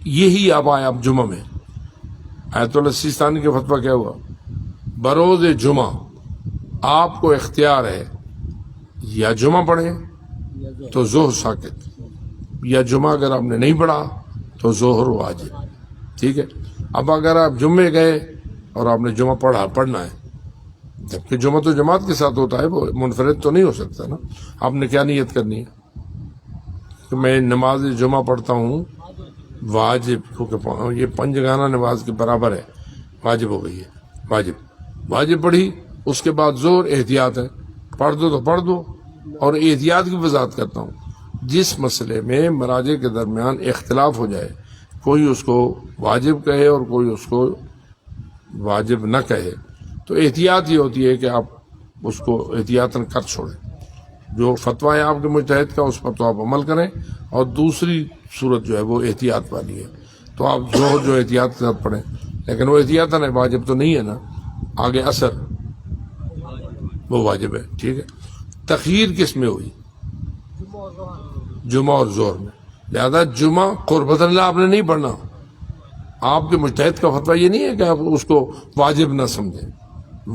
یہی اب آیا اب جمعہ میں آیت اللہ سیستانی کا فتویٰ کیا ہوا؟ بروز جمعہ آپ کو اختیار ہے یا جمعہ پڑھیں تو ظہر ساکت، یا جمعہ اگر آپ نے نہیں پڑھا تو ظہر واجب. ٹھیک ہے. اب اگر آپ جمعے گئے اور آپ نے جمعہ پڑھنا ہے، جبکہ جمعہ تو جماعت کے ساتھ ہوتا ہے، وہ منفرد تو نہیں ہو سکتا نا. آپ نے کیا نیت کرنی ہے کہ میں نماز جمعہ پڑھتا ہوں واجب، کیونکہ یہ پنجگانہ نماز کے برابر ہے، واجب ہو گئی ہے. واجب پڑھی، اس کے بعد زور احتیاط ہے، پڑھ دو تو پڑھ دو. اور احتیاط کی وضاحت کرتا ہوں، جس مسئلے میں مراجع کے درمیان اختلاف ہو جائے، کوئی اس کو واجب کہے اور کوئی اس کو واجب نہ کہے، تو احتیاط یہ ہوتی ہے کہ آپ اس کو احتیاطاً کر چھوڑیں. جو فتویٰ ہے آپ کے مجتہد کا، اس پر تو آپ عمل کریں، اور دوسری صورت جو ہے وہ احتیاط والی ہے، تو آپ جو احتیاط کے ساتھ پڑھیں. لیکن وہ احتیاطاً ہے، واجب تو نہیں ہے نا. آگے اثر وہ واجب ہے. ٹھیک ہے. تخیر کس میں ہوئی؟ جمعہ اور ظہر میں. لہذا جمعہ قربۃ اللہ آپ نے نہیں پڑھنا. آپ کے مجتہد کا فتویٰ یہ نہیں ہے کہ آپ اس کو واجب نہ سمجھیں.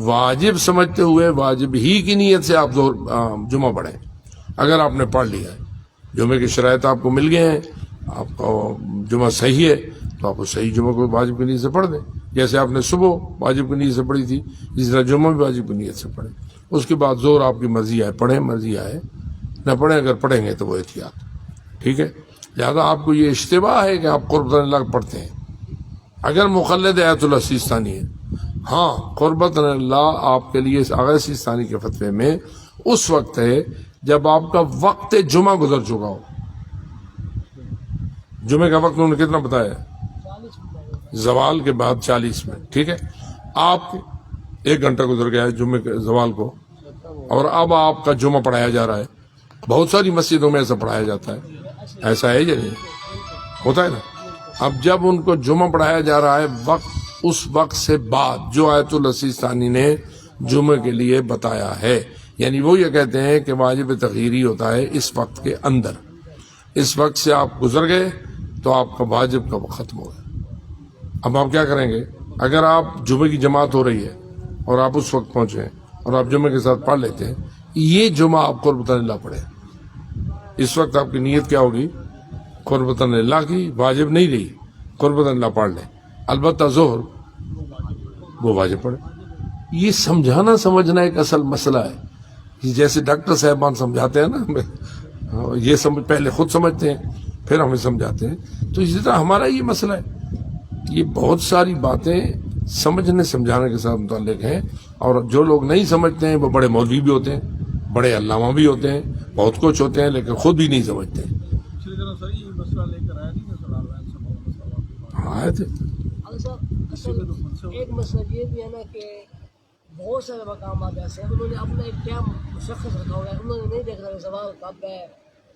واجب سمجھتے ہوئے واجب ہی کی نیت سے آپ جمعہ پڑھیں. اگر آپ نے پڑھ لیا ہے، جمعے کی شرائط آپ کو مل گئے ہیں، آپ کا جمعہ صحیح ہے، تو آپ اس صحیح جمعہ کو واجب کی نیت سے پڑھ دیں. جیسے آپ نے صبح واجب کی نیت سے پڑھی تھی، اس طرح جمعہ بھی واجب کی نیت سے پڑھیں. اس کے بعد زور آپ کی مرضی آئے پڑھیں، مرضی آئے نہ پڑھیں. اگر پڑھیں گے تو وہ احتیاط. ٹھیک ہے. لہذا آپ کو یہ اشتباہ ہے کہ آپ قربۃ اللہ پڑھتے ہیں اگر مقلد آیت اللہ سیستانی ہے. ہاں، قربۃ اللہ آپ کے لیے آغا سیستانی کے فتوے میں اس وقت ہے جب آپ کا وقت جمعہ گزر چکا ہو. جمعے کا وقت انہوں نے کتنا بتایا؟ زوال کے بعد 40 منٹ. ٹھیک ہے. آپ 1 گھنٹہ گزر گیا ہے جمعے کے زوال کو، اور اب آپ کا جمعہ پڑھایا جا رہا ہے. بہت ساری مسجدوں میں ایسا پڑھایا جاتا ہے. ایسا ہے یا نہیں؟ ہوتا ہے نا. اب جب ان کو جمعہ پڑھایا جا رہا ہے، اس وقت سے بعد جو آیت اللہ سیستانی نے جمعے کے لیے بتایا ہے، یعنی وہ یہ کہتے ہیں کہ واجب تخیری ہوتا ہے اس وقت کے اندر. اس وقت سے آپ گزر گئے تو آپ کا واجب کا وقت ختم ہو گیا. اب آپ کیا کریں گے؟ اگر آپ جمعے کی جماعت ہو رہی ہے اور آپ اس وقت پہنچے اور آپ جمعے کے ساتھ پڑھ لیتے ہیں، یہ جمعہ آپ قربۃ اللہ پڑھے. اس وقت آپ کی نیت کیا ہوگی؟ قربۃ اللہ کی. واجب نہیں رہی، قربۃ اللہ پڑھ لیں. البتہ ظہر وہ واجب پڑھے. یہ سمجھانا سمجھنا ایک اصل مسئلہ ہے. جیسے ڈاکٹر صاحبان سمجھاتے ہیں نا، یہ پہلے خود سمجھتے ہیں پھر ہمیں سمجھاتے ہیں. تو اسی طرح ہمارا یہ مسئلہ ہے. یہ بہت ساری باتیں سمجھنے سمجھانے کے ساتھ متعلق ہیں، اور جو لوگ نہیں سمجھتے ہیں وہ بڑے مولوی بھی ہوتے ہیں، بڑے علامہ بھی ہوتے ہیں، بہت کچھ ہوتے ہیں، لیکن خود بھی نہیں سمجھتے ہیں. آئے تھے. ایک مسئلہ یہ بھی ہے نا کہ بہت سارے مقامات ایسے ہیں انہوں نے اپنا ایک ٹائم مشخص رکھا ہوا ہے. انہوں نے نہیں دیکھا کہ زوال کب ہے،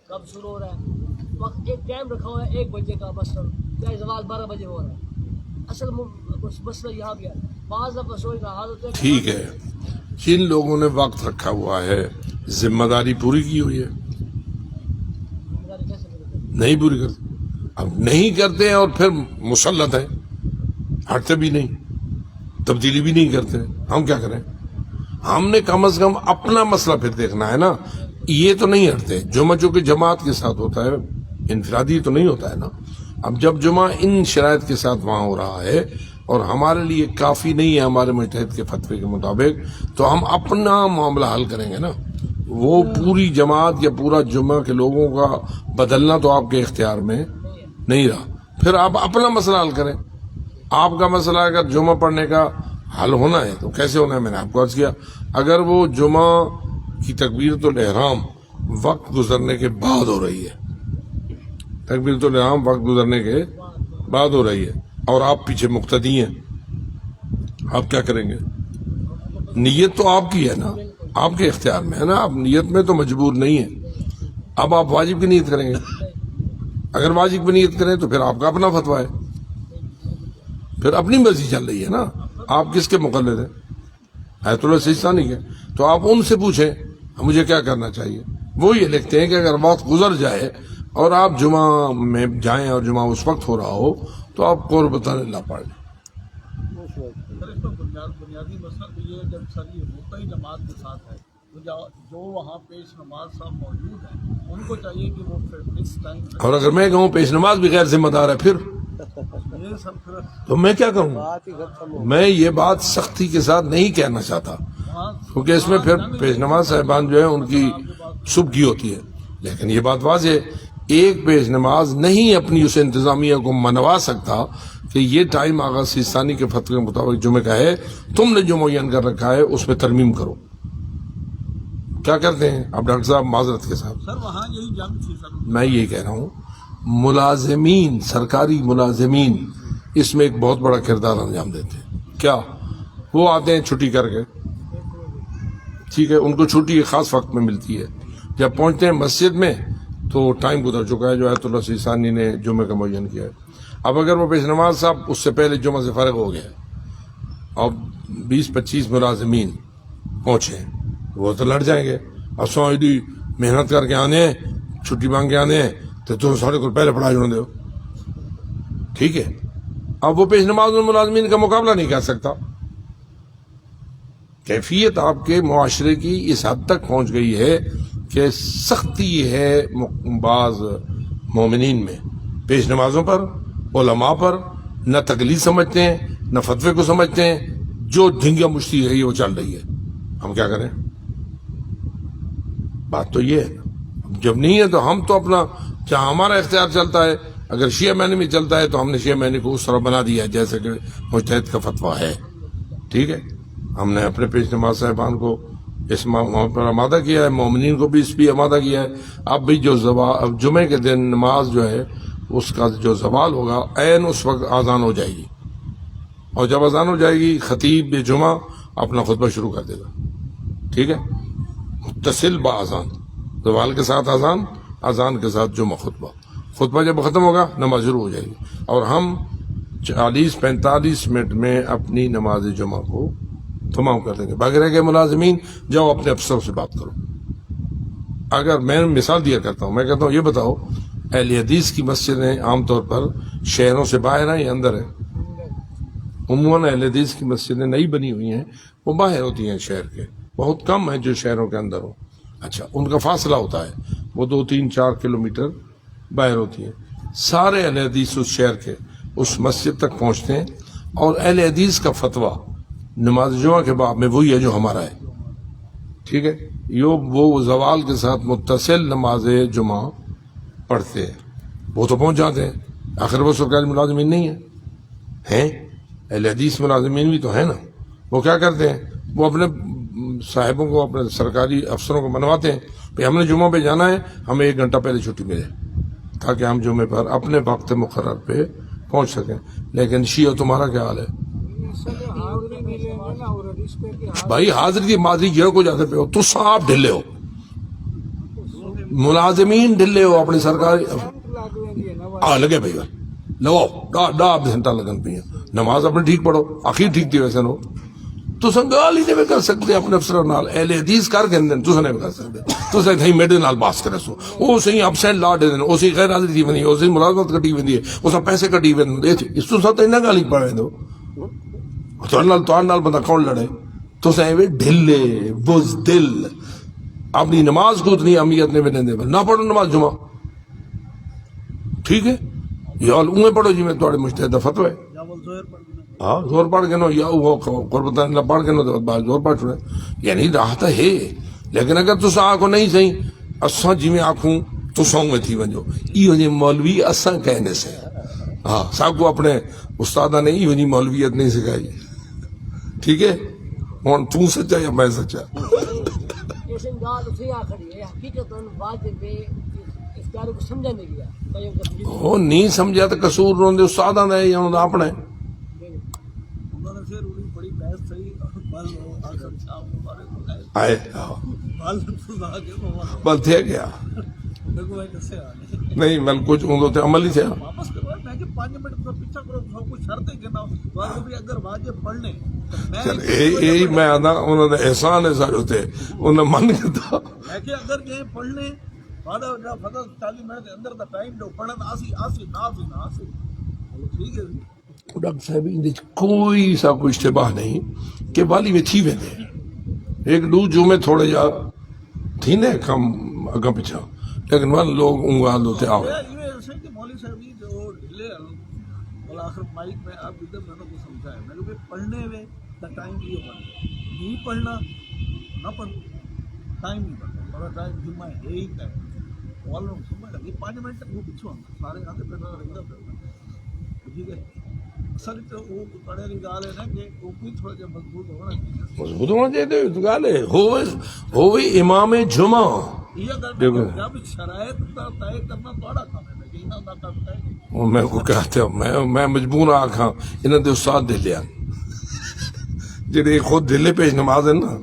کب شروع ہو رہا ہے. وقت ایک ٹائم رکھا ہوا ہے 1 بجے کا، مثلاً چاہے زوال 12 بجے ہو رہا ہے. اصل مسئلہ یہاں بھی ہے. بعض دفعہ سوچ کا حالت ہے. ٹھیک ہے، جن لوگوں نے وقت رکھا ہوا ہے ذمہ داری پوری کی ہوئی ہے، نہیں پوری کرتے. اب نہیں کرتے ہیں اور پھر مسلط ہیں، ہٹتے بھی نہیں، تبدیلی بھی نہیں کرتے. ہم کیا کریں؟ ہم نے کم از کم اپنا مسئلہ پھر دیکھنا ہے نا. یہ تو نہیں ہٹتے. جمعہ چونکہ جماعت کے ساتھ ہوتا ہے، انفرادی تو نہیں ہوتا ہے نا. اب جب جمعہ ان شرائط کے ساتھ وہاں ہو رہا ہے اور ہمارے لیے کافی نہیں ہے ہمارے مجتہد کے فتوے کے مطابق، تو ہم اپنا معاملہ حل کریں گے نا. وہ پوری جماعت یا پورا جمعہ کے لوگوں کا بدلنا تو آپ کے اختیار میں نہیں رہا. پھر آپ اپنا مسئلہ حل کریں. آپ کا مسئلہ اگر جمعہ پڑھنے کا حل ہونا ہے تو کیسے ہونا ہے؟ میں نے آپ کو عرض کیا، اگر وہ جمعہ کی تکبیرۃ الاحرام وقت گزرنے کے بعد ہو رہی ہے، تکبیرۃ الاحرام وقت گزرنے کے بعد ہو رہی ہے، اور آپ پیچھے مقتدی ہیں، آپ کیا کریں گے؟ نیت تو آپ کی ہے نا، آپ کے اختیار میں ہے نا. آپ نیت میں تو مجبور نہیں ہے. اب آپ واجب کی نیت کریں گے. اگر واجب کی نیت کریں تو پھر آپ کا اپنا فتویٰ ہے، پھر اپنی مرضی چل رہی ہے نا. آپ کس کے مقلد ہیں؟ آیت اللہ سیستانی کے. تو آپ ان سے پوچھیں مجھے کیا کرنا چاہیے. وہ یہ لکھتے ہیں کہ اگر وقت گزر جائے اور آپ جمعہ میں جائیں اور جمعہ اس وقت ہو رہا ہو تو آپ قربتاً اللہ پڑھ لیں. سر اس میں بنیادی مسئلہ تو یہ ہے جب سر یہ ہوتا ہی جماعت کے ساتھ ہے تو جو وہاں پیش نماز صاحب موجود ہیں ان کو چاہیے کہ وہ فکس ٹائم اور اگر میں کہوں پیش نماز بھی غیر ذمہ دار ہے پھر یہ سب پھر تو میں کیا کروں؟ میں یہ بات سختی کے ساتھ نہیں کہنا چاہتا کیونکہ اس میں پھر پیش نماز صاحبان جو ہے ان کی صبح ہوتی ہے. لیکن یہ بات واضح ہے ایک پیش نماز نہیں اپنی اس انتظامیہ کو منوا سکتا کہ یہ ٹائم آغا سیستانی کے فتوے کے مطابق جمعے کا ہے, تم نے جو معین کر رکھا ہے اس میں ترمیم کرو. کیا کرتے ہیں آپ ڈاکٹر صاحب معذرت کے ساتھ؟ سر وہاں یہی جنگ تھی سر. میں یہ کہہ رہا ہوں ملازمین, سرکاری ملازمین اس میں ایک بہت بڑا کردار انجام دیتے ہیں. کیا وہ آتے ہیں چھٹی کر کے, ٹھیک ہے, ان کو چھٹی ایک خاص وقت میں ملتی ہے, جب پہنچتے ہیں مسجد میں تو ٹائم گزر چکا ہے جو آیت اللہ سیستانی نے جمعے کا معین کیا ہے. اب اگر وہ پیش نماز صاحب اس سے پہلے جمعہ سے فارغ ہو گیا اور 20-25 ملازمین پہنچے وہ تو لڑ جائیں گے. اب سوئی محنت کر کے آنے ہیں, چھٹی مانگ کے آنے ہیں تو تم سارے کو پہلے پڑھا جانے دو, ٹھیک ہے. اب وہ پیش نماز ان ملازمین کا مقابلہ نہیں کر سکتا. کیفیت آپ کے معاشرے کی اس حد تک پہنچ گئی ہے کہ سختی ہے بعض مومنین میں پیش نمازوں پر, علماء پر. نہ تقلید سمجھتے ہیں نہ فتوے کو سمجھتے ہیں, جو دھنگیا مشتی ہے وہ چل رہی ہے. ہم کیا کریں؟ بات تو یہ ہے جب نہیں ہے تو ہم تو اپنا جہاں ہمارا اختیار چلتا ہے, اگر شیعہ معنی میں چلتا ہے تو ہم نے شیعہ معنی کو اس طرح بنا دیا ہے جیسے کہ مجتہد کا فتویٰ ہے, ٹھیک ہے. ہم نے اپنے پیش نماز صاحبان کو اس وہاں پر آمادہ کیا ہے, مومنین کو بھی اس پہ آمادہ کیا ہے. اب بھی جو جمعے کے دن نماز جو ہے اس کا جو زوال ہوگا عین اس وقت اذان ہو جائے گی, اور جب اذان ہو جائے گی خطیب جمعہ اپنا خطبہ شروع کر دے گا, ٹھیک ہے, متصل با اذان, زوال کے ساتھ اذان, اذان کے ساتھ جمعہ خطبہ. خطبہ جب ختم ہوگا نماز شروع ہو جائے گی, اور ہم 40-45 منٹ میں اپنی نماز جمعہ کو تمام کر دیں گے. باقی رہ گئے ملازمین جاؤ اپنے افسر سے بات کرو. اگر میں مثال دیا کرتا ہوں, میں کہتا ہوں یہ بتاؤ اہل حدیث کی مسجدیں عام طور پر شہروں سے باہر ہیں یا اندر ہیں؟ عموماً اہل حدیث کی مسجدیں نئی بنی ہوئی ہیں وہ باہر ہوتی ہیں شہر کے, بہت کم ہیں جو شہروں کے اندر ہوں. اچھا, ان کا فاصلہ ہوتا ہے وہ 2-3-4 کلومیٹر باہر ہوتی ہیں. سارے اہل حدیث اس شہر کے اس مسجد تک پہنچتے ہیں, اور اہل حدیث کا فتویٰ نماز جمعہ کے باب میں وہی ہے جو ہمارا ہے, ٹھیک ہے. وہ زوال کے ساتھ متصل نماز جمعہ پڑھتے ہیں, وہ تو پہنچ جاتے ہیں. آخر وہ سرکاری ملازمین نہیں ہیں, اہل حدیث ملازمین بھی تو ہیں نا. وہ کیا کرتے ہیں, وہ اپنے صاحبوں کو, اپنے سرکاری افسروں کو منواتے ہیں کہ ہم نے جمعہ پہ جانا ہے, ہمیں 1 گھنٹہ پہلے چھٹی ملے تاکہ ہم جمعے پر اپنے وقت مقرر پہ پہنچ سکیں. لیکن شیعہ تمہارا کیا حال ہے بھائی؟ حاضری کی ماضری جڑ کو جاتے پہ ہو تو آپ ڈھلے ہو, ملازمین ڈھلے ہو اپنی سرکاری لگے بھائی لگاؤ ڈا گھنٹہ لگن پہ نماز اپنے ٹھیک پڑھو. آخر ٹھیک تھی ویسے نو تو گال ہی نہیں کر سکتے اپنے افسر نال. اہل حدیث کر کے تو نہیں کر سکتے. تو کہیں میڈے نال باس کرے سو وہ صحیح اپسینٹ لا دے دیں, اسی غیر حاضری تھی بنی, اسی ملازمت کٹی ویندی ہے, اس پیسے کٹی ویندے, اس تو ساتھ انہاں گال ہی پڑھ ویندو. تو نال بندہ کون لڑے؟ تو ڈھلے بزدل اپنی نماز کو اتنی اہمیت نہیں دیں نہ پڑھو نماز جمعہ, ٹھیک ہے. یا اوے پڑھو جی میں تھوڑے مجتہد فتوی ہے, ہاں زور پڑھ کے نو یا وہ قربت اللہ پڑھ کے نو تو بعد زور پڑھ چھوڑے. یعنی راحت ہے, لیکن اگر تسا آنکھو نہیں صحیح اساں جی میں آنکھوں تو سونگ میں تھی ونجو. ای ونجے مولوی اساں کہنے سے, ہاں سب کو اپنے استادہ نے ای ونجی مولویت نہیں سکھائی, ٹھیک ہے. ہوں تو سچا یا میں سچا؟ وہ نہیں سمجھا تو قصور روندے استاداں دا ہے یا انہاں دا اپنا ہے. آئے بل تھے کیا نہیں مل کچھ اندو تے عمل ہی تھے. یہی میں آنا انہوں نے احسان ہے سارے ہوتے انہوں نے من کرتا اگر یہ پڑھنے فضل 40 منٹ کے اندر دا ٹائم جو پڑھن آسی ٹھیک ہے جی ڈاکٹر صاحب ان کوئی سا کوئی اشتباہ نہیں کہ والی میں تھی ویندے ایک دو جمعے تھوڑے جا تھی نے کم اگا پچھا لیکن ون لوگ انگال ہوتے آؤ یہ کہ مولوی صاحب جی جو ڈھلے آخر مائک میں آپ ادھر میں نے کو سمجھایا میں نے پڑھنے میں دا ٹائم یہ بنا نہیں پڑھنا نہ پڑھو ٹائم نہیں پڑھنا بڑا ٹائم جمعہ ہے ہی ٹائم والوں سمجھ لگی 5 منٹ وہ پچھو سارے آتے پہنا رہتا پھر ٹھیک ہے اصل تو وہ پڑھے والی گال ہے نا کہ وہ بھی تھوڑا جہا مضبوط ہونا چاہیے مضبوط ہونا چاہیے تو گال ہے ہوئے امام جمعہ یہ اگر جب شرائط کا طے کرنا بڑا کام ہے کہ انہوں کا کام طے وہ میں کو کہتے ہوں میں مجبور آکھاں انہوں نے استاد دے لیا جڑے خود دلے پہ نماز ہے نا